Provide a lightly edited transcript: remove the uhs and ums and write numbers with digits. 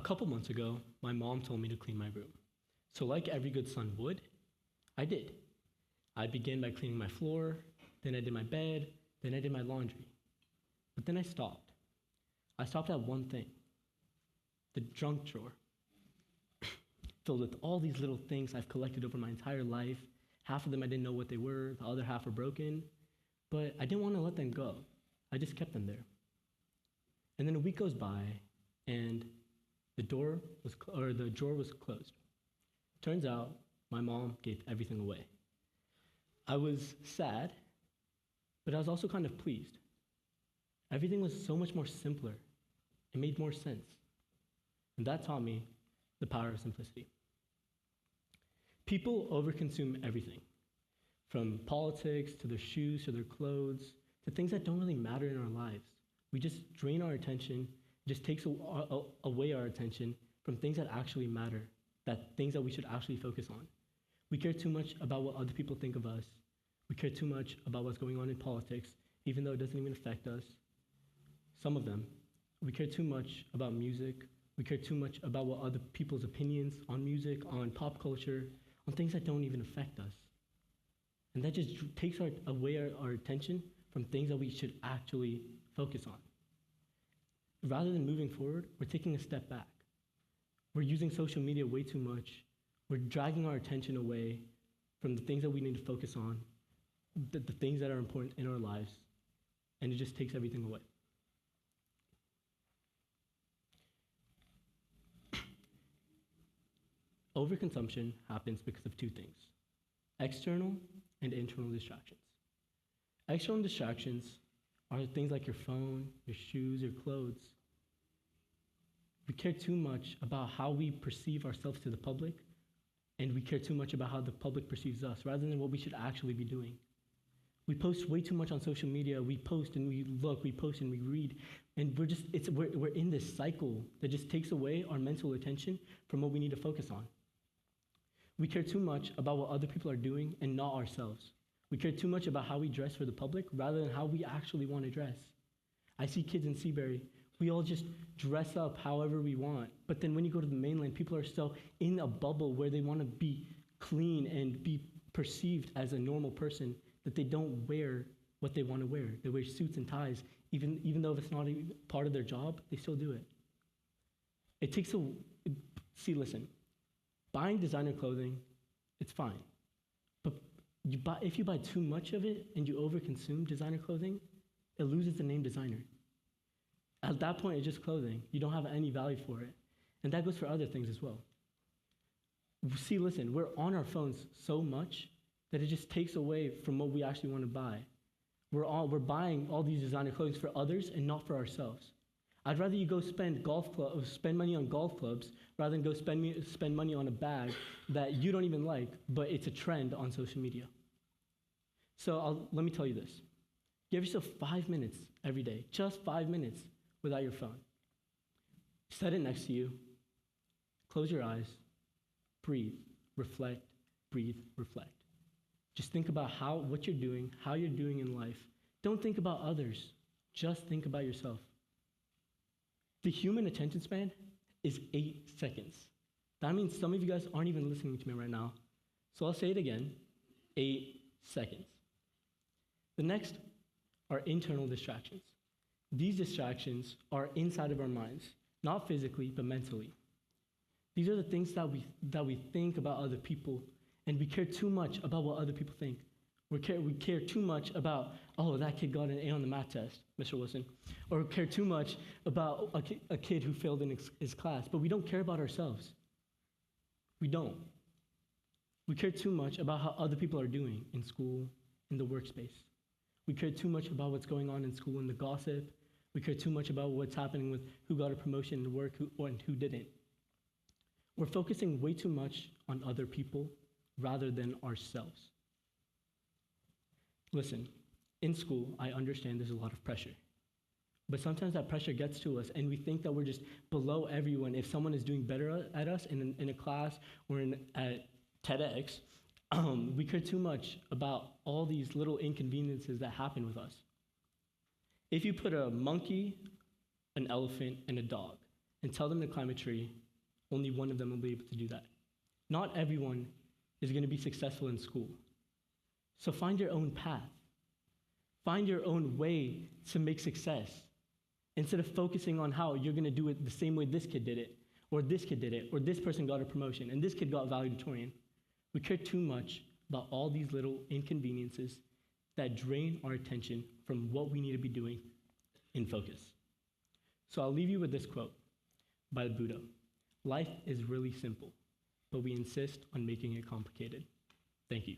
A couple months ago, my mom told me to clean my room. So like every good son would, I did. I began by cleaning my floor, then I did my bed, then I did my laundry. But then I stopped. I stopped at one thing, the junk drawer, filled with all these little things I've collected over my entire life. Half of them I didn't know what they were, the other half were broken, but I didn't want to let them go. I just kept them there. And then a week goes by, and the drawer was closed. Turns out my mom gave everything away. I was sad, but I was also kind of pleased. Everything was so much more simpler. It made more sense. And that taught me the power of simplicity. People overconsume everything, from politics to their shoes to their clothes to things that don't really matter in our lives. We just drain our attention, it just takes away our attention from things that actually matter, things that we should actually focus on. We care too much about what other people think of us. We care too much about what's going on in politics, even though it doesn't even affect us. Some of them. We care too much about music. We care too much about what other people's opinions on music, on pop culture, on things that don't even affect us. And that just takes away our attention from things that we should actually focus on. Rather than moving forward, we're taking a step back. We're using social media way too much. We're dragging our attention away from the things that we need to focus on, the things that are important in our lives, and it just takes everything away. Overconsumption happens because of two things: external and internal distractions. External distractions are things like your phone, your shoes, your clothes. We care too much about how we perceive ourselves to the public, and we care too much about how the public perceives us, rather than what we should actually be doing. We post way too much on social media. We post and we look, we post and we read, and we're in this cycle that just takes away our mental attention from what we need to focus on. We care too much about what other people are doing and not ourselves. We care too much about how we dress for the public rather than how we actually want to dress. I see kids in Seabury, we all just dress up however we want, but then when you go to the mainland, people are still in a bubble where they want to be clean and be perceived as a normal person, that they don't wear what they want to wear. They wear suits and ties, even though if it's not even part of their job, they still do it. Listen, buying designer clothing, it's fine. But if you buy too much of it and you overconsume designer clothing, it loses the name designer. At that point, it's just clothing. You don't have any value for it. And that goes for other things as well. Listen, we're on our phones so much that it just takes away from what we actually want to buy. We're buying all these designer clothes for others and not for ourselves. I'd rather you go spend money on golf clubs rather than go spend money on a bag that you don't even like, but it's a trend on social media. So let me tell you this. Give yourself 5 minutes every day, just 5 minutes without your phone. Set it next to you. Close your eyes. Breathe. Reflect. Breathe. Reflect. Just think about what you're doing, how you're doing in life. Don't think about others. Just think about yourself. The human attention span is 8 seconds. That means some of you guys aren't even listening to me right now. So I'll say it again, 8 seconds. The next are internal distractions. These distractions are inside of our minds, not physically, but mentally. These are the things that we think about other people, and we care too much about what other people think. We care too much about, oh, that kid got an A on the math test, Mr. Wilson. Or we care too much about a kid who failed in his class, but we don't care about ourselves. We don't. We care too much about how other people are doing in school, in the workspace. We care too much about what's going on in school and the gossip. We care too much about what's happening with who got a promotion in work and who didn't. We're focusing way too much on other people rather than ourselves. Listen, in school, I understand there's a lot of pressure. But sometimes that pressure gets to us, and we think that we're just below everyone. If someone is doing better at us in a class or at TEDx, we care too much about all these little inconveniences that happen with us. If you put a monkey, an elephant, and a dog and tell them to climb a tree, only one of them will be able to do that. Not everyone is going to be successful in school. So find your own path. Find your own way to make success. Instead of focusing on how you're going to do it the same way this kid did it, or this kid did it, or this person got a promotion, and this kid got valedictorian. We care too much about all these little inconveniences that drain our attention from what we need to be doing in focus. So I'll leave you with this quote by the Buddha. Life is really simple, but we insist on making it complicated. Thank you.